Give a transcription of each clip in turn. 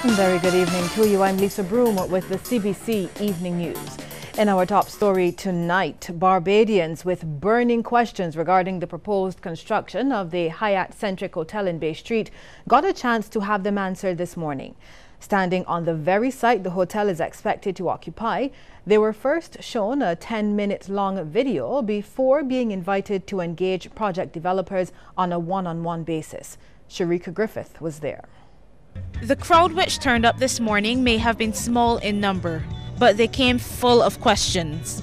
Very good evening to you. I'm Lisa Broom with the CBC Evening News. In our top story tonight, Barbadians with burning questions regarding the proposed construction of the Eccentric Hotel in Bay Street got a chance to have them answered this morning. Standing on the very site the hotel is expected to occupy, they were first shown a 10-minute-long video before being invited to engage project developers on a one-on-one basis. Sharika Griffith was there. The crowd which turned up this morning may have been small in number, but they came full of questions.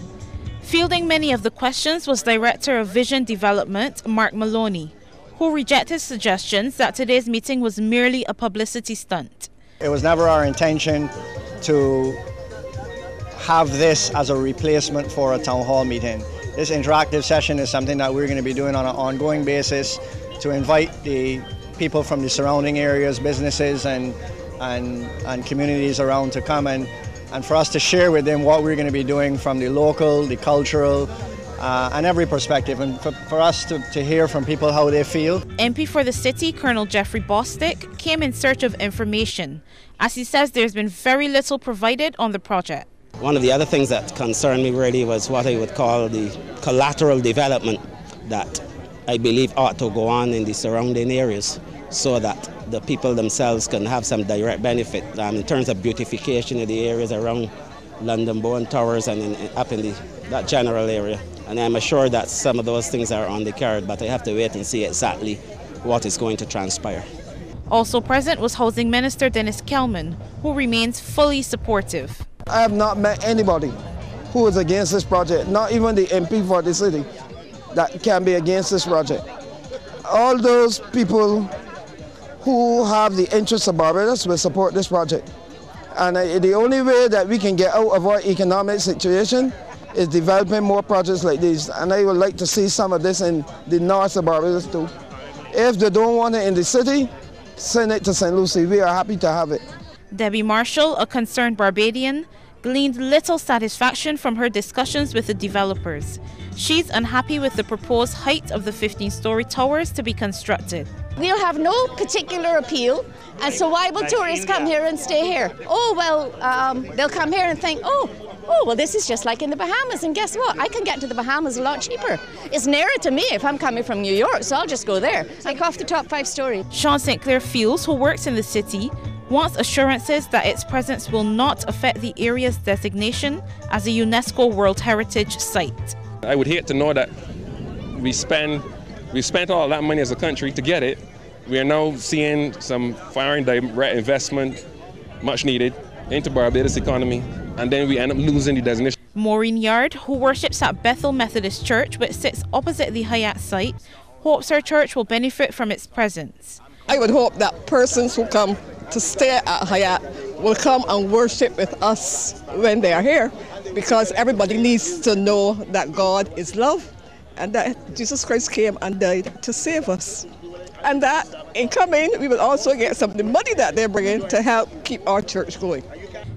Fielding many of the questions was Director of Vision Development, Mark Maloney, who rejected suggestions that today's meeting was merely a publicity stunt. It was never our intention to have this as a replacement for a town hall meeting. This interactive session is something that we're going to be doing on an ongoing basis to invite the people from the surrounding areas, businesses and communities around to come and for us to share with them what we're going to be doing from the local, the cultural, and every perspective, and for us to hear from people how they feel. MP for the city, Colonel Jeffrey Bostick, came in search of information, as he says there's been very little provided on the project. One of the other things that concerned me really was what I would call the collateral development that I believe ought to go on in the surrounding areas so that the people themselves can have some direct benefit in terms of beautification of the areas around London Bourne Towers and up in that general area. And I'm assured that some of those things are on the card, but I have to wait and see exactly what is going to transpire. Also present was Housing Minister Dennis Kelman, who remains fully supportive. I have not met anybody who is against this project, not even the MP for the city, that can be against this project. All those people who have the interests of Barbados will support this project. And the only way that we can get out of our economic situation is developing more projects like these. And I would like to see some of this in the north of Barbados too. If they don't want it in the city, send it to St. Lucie. We are happy to have it. Debbie Marshall, a concerned Barbadian, gleaned little satisfaction from her discussions with the developers. She's unhappy with the proposed height of the 15-story towers to be constructed. We'll have no particular appeal, and so why will tourists come here and stay here? Oh, well, they'll come here and think, oh, well, this is just like in the Bahamas, and guess what? I can get to the Bahamas a lot cheaper. It's nearer to me if I'm coming from New York, so I'll just go there. Take off the top 5 stories. Sean St. Clair Fields, who works in the city, wants assurances that its presence will not affect the area's designation as a UNESCO World Heritage Site. I would hate to know that we spent all that money as a country to get it. We are now seeing some foreign direct investment, much needed, into Barbados economy, and then we end up losing the designation. Maureen Yard, who worships at Bethel Methodist Church, which sits opposite the Hyatt site, hopes her church will benefit from its presence. I would hope that persons who come to stay at Hyatt will come and worship with us when they are here, because everybody needs to know that God is love and that Jesus Christ came and died to save us. And that in coming, we will also get some of the money that they're bringing to help keep our church going.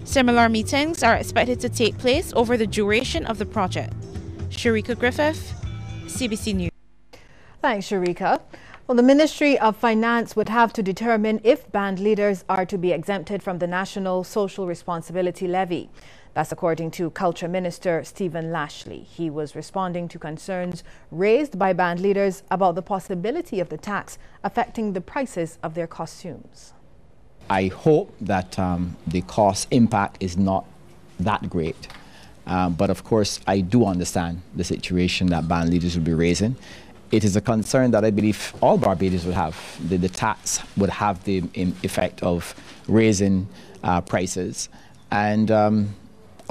Similar meetings are expected to take place over the duration of the project. Sharika Griffith, CBC News. Thanks, Sharika. Well, the Ministry of Finance would have to determine if band leaders are to be exempted from the National Social Responsibility Levy. That's according to Culture Minister Stephen Lashley. He was responding to concerns raised by band leaders about the possibility of the tax affecting the prices of their costumes. I hope that the cost impact is not that great. But of course, I do understand the situation that band leaders will be raising. It is a concern that I believe all Barbadians would have. The tax would have the effect of raising prices. And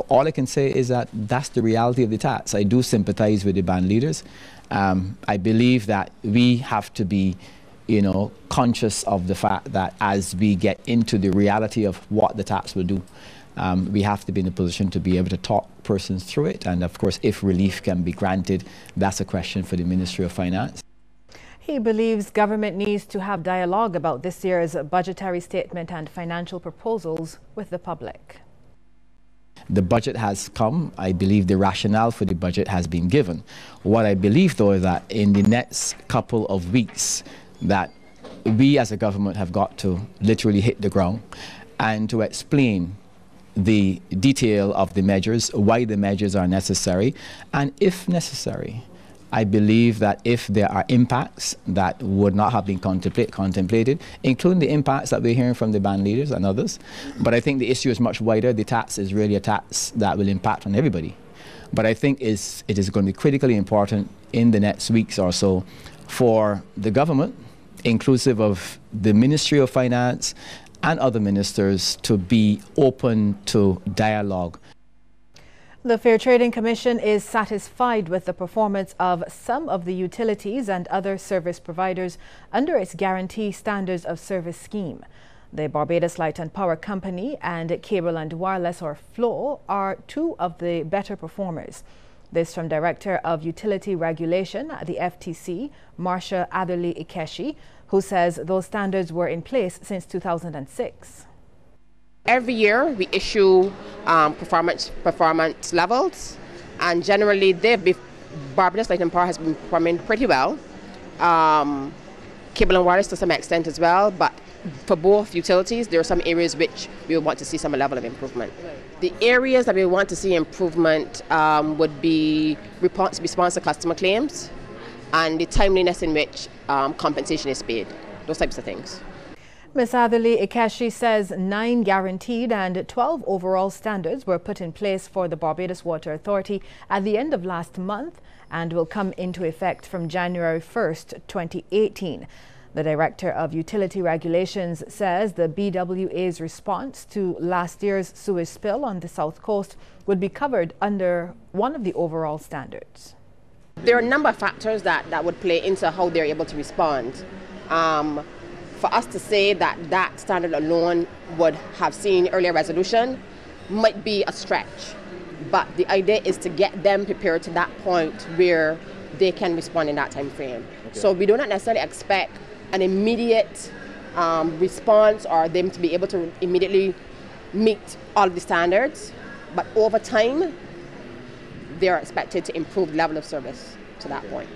all I can say is that that's the reality of the tax. I do sympathize with the band leaders. I believe that we have to be, conscious of the fact that as we get into the reality of what the tax will do, we have to be in a position to be able to talk persons through it. And of course, if relief can be granted, that's a question for the Ministry of Finance. He believes government needs to have dialogue about this year's budgetary statement and financial proposals with the public. The budget has come. I believe the rationale for the budget has been given. What I believe, though, is that in the next couple of weeks, that we as a government have got to literally hit the ground and to explain the detail of the measures, why the measures are necessary, and if necessary, I believe that if there are impacts that would not have been contemplated, including the impacts that we're hearing from the band leaders and others, but I think the issue is much wider. The tax is really a tax that will impact on everybody. But I think it is going to be critically important in the next weeks or so for the government, inclusive of the Ministry of Finance and other ministers, to be open to dialogue. The Fair Trading Commission is satisfied with the performance of some of the utilities and other service providers under its Guarantee Standards of Service scheme. The Barbados Light and Power Company and Cable and Wireless, or FLO, are two of the better performers. This from Director of Utility Regulation at the FTC, Marcia Atherley Ikeshi, who says those standards were in place since 2006. Every year we issue performance levels, and generally Barbados Light and Power has been performing pretty well. Cable and Wireless to some extent as well, but for both utilities there are some areas which we want to see some level of improvement. The areas that we want to see improvement would be response to customer claims and the timeliness in which compensation is paid, those types of things. Ms. Atherley Ikeshi says 9 guaranteed and 12 overall standards were put in place for the Barbados Water Authority at the end of last month and will come into effect from January 1st, 2018. The Director of Utility Regulations says the BWA's response to last year's sewage spill on the South Coast would be covered under one of the overall standards. There are a number of factors that would play into how they're able to respond. For us to say that that standard alone would have seen earlier resolution might be a stretch, but the idea is to get them prepared to that point where they can respond in that time frame. Okay. So we do not necessarily expect an immediate response or them to be able to immediately meet all of the standards, but over time they are expected to improve the level of service to that point.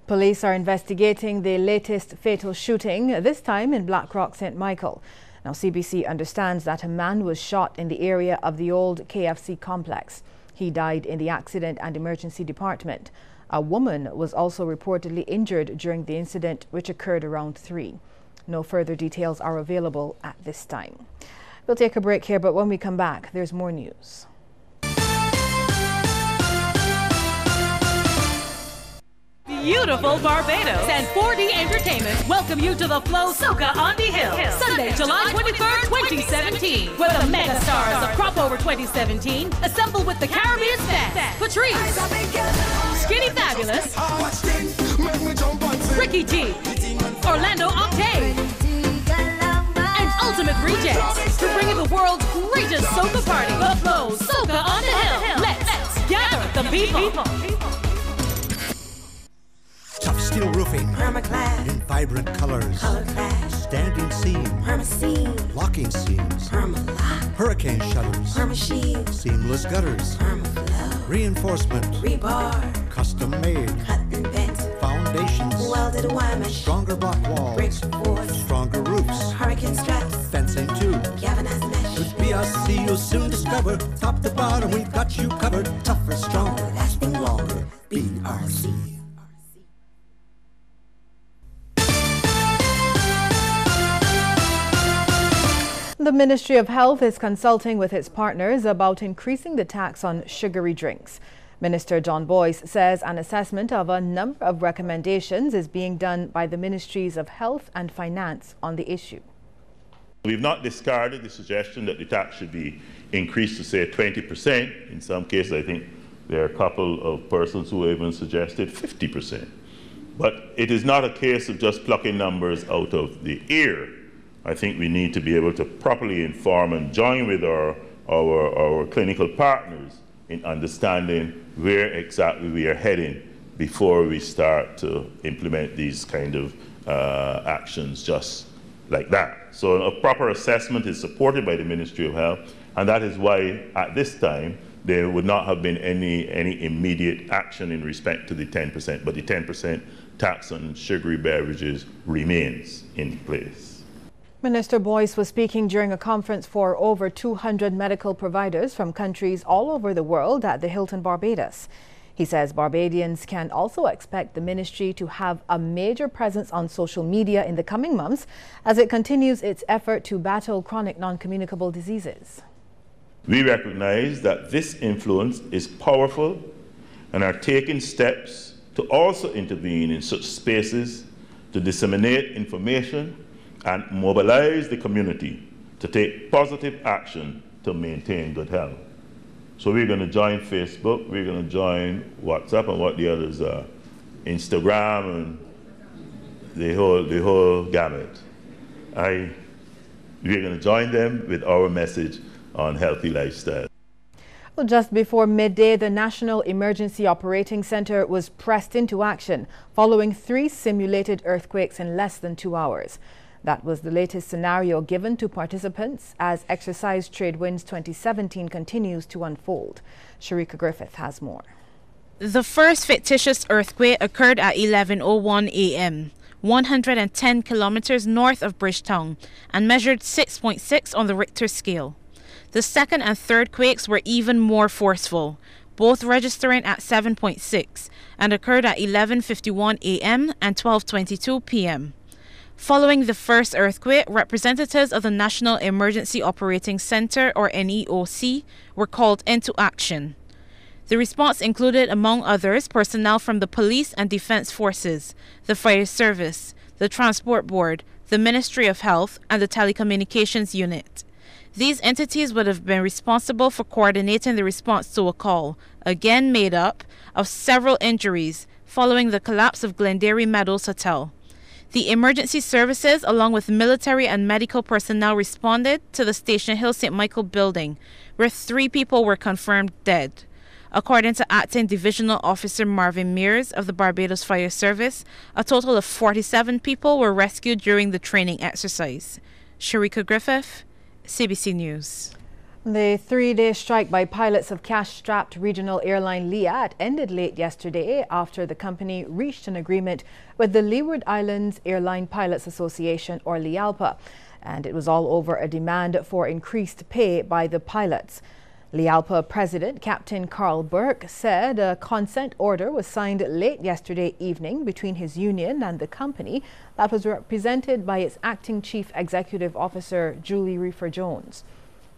Police are investigating the latest fatal shooting, this time in Blackrock, St. Michael. Now, CBC understands that a man was shot in the area of the old KFC complex. He died in the Accident and Emergency Department. A woman was also reportedly injured during the incident, which occurred around 3. No further details are available at this time. We'll take a break here, but when we come back, there's more news. Beautiful Barbados and 4D Entertainment welcome you to the Flow Soca on the Hill, Sunday, July 23rd, 2017, where the mega stars of Crop Over 2017 assemble with the Caribbean Band, Patrice, Skinny Fabulous, Ricky T, Orlando Octave, and Ultimate Rejects to bring you the world's greatest soca party, the Flow Soca on the Hill. Let's gather the people. Tough steel roofing, Permaclad, in vibrant colors, Color Clash, standing seam, Permacene, locking seams, Permalock, hurricane shutters, Permashield, seamless gutters, Permaflow, reinforcement, Rebar, custom made, cut and bent, foundations, welded wiremesh, stronger block walls, brick boards, stronger roofs, hurricane straps, fencing too, galvanized mesh. With BRC you'll soon discover, top to bottom we've got you covered, tougher, stronger, lasting longer, BRC. The Ministry of Health is consulting with its partners about increasing the tax on sugary drinks. Minister John Boyce says an assessment of a number of recommendations is being done by the Ministries of Health and Finance on the issue. We've not discarded the suggestion that the tax should be increased to, say, 20%. In some cases, I think there are a couple of persons who even suggested 50%. But it is not a case of just plucking numbers out of the air. I think we need to be able to properly inform and join with our clinical partners in understanding where exactly we are heading before we start to implement these kind of actions just like that. So a proper assessment is supported by the Ministry of Health, and that is why at this time there would not have been any immediate action in respect to the 10%, but the 10% tax on sugary beverages remains in place. Minister Boyce was speaking during a conference for over 200 medical providers from countries all over the world at the Hilton Barbados. He says Barbadians can also expect the ministry to have a major presence on social media in the coming months as it continues its effort to battle chronic non-communicable diseases. We recognize that this influence is powerful and are taking steps to also intervene in such spaces to disseminate information and mobilize the community to take positive action to maintain good health. So we're going to join Facebook, we're going to join WhatsApp and what the others are, Instagram and the whole gamut. We're going to join them with our message on healthy lifestyle. Well, just before midday, the National Emergency Operating Center was pressed into action following 3 simulated earthquakes in less than 2 hours. That was the latest scenario given to participants as Exercise Trade Winds 2017 continues to unfold. Sharika Griffith has more. The first fictitious earthquake occurred at 11:01 a.m., 110 kilometers north of Bridgetown, and measured 6.6 on the Richter scale. The second and third quakes were even more forceful, both registering at 7.6, and occurred at 11:51 a.m. and 12:22 p.m. Following the first earthquake, representatives of the National Emergency Operating Center, or NEOC, were called into action. The response included, among others, personnel from the police and defense forces, the fire service, the transport board, the Ministry of Health, and the telecommunications unit. These entities would have been responsible for coordinating the response to a call, again made up of several injuries following the collapse of Glengarry Meadows Hotel. The emergency services, along with military and medical personnel, responded to the Station Hill St. Michael building, where 3 people were confirmed dead. According to Acting Divisional Officer Marvin Mears of the Barbados Fire Service, a total of 47 people were rescued during the training exercise. Sharika Griffith, Cbc News. The 3-day strike by pilots of cash-strapped regional airline Liat ended late yesterday after the company reached an agreement with the Leeward Islands Airline Pilots Association, or LIALPA, and it was all over a demand for increased pay by the pilots. LIALPA President Captain Carl Burke said a consent order was signed late yesterday evening between his union and the company that was represented by its acting Chief Executive Officer Julie Reefer-Jones.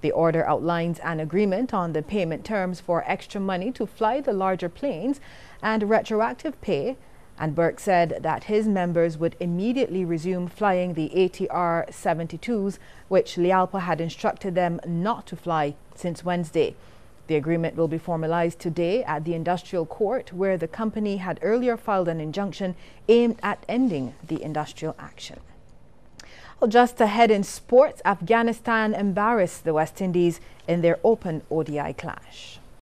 The order outlines an agreement on the payment terms for extra money to fly the larger planes and retroactive pay, and Burke said that his members would immediately resume flying the ATR 72s, which LIALPA had instructed them not to fly since Wednesday. The agreement will be formalized today at the Industrial Court, where the company had earlier filed an injunction aimed at ending the industrial action. Well, just ahead in sports, Afghanistan embarrassed the West Indies in their open ODI clash.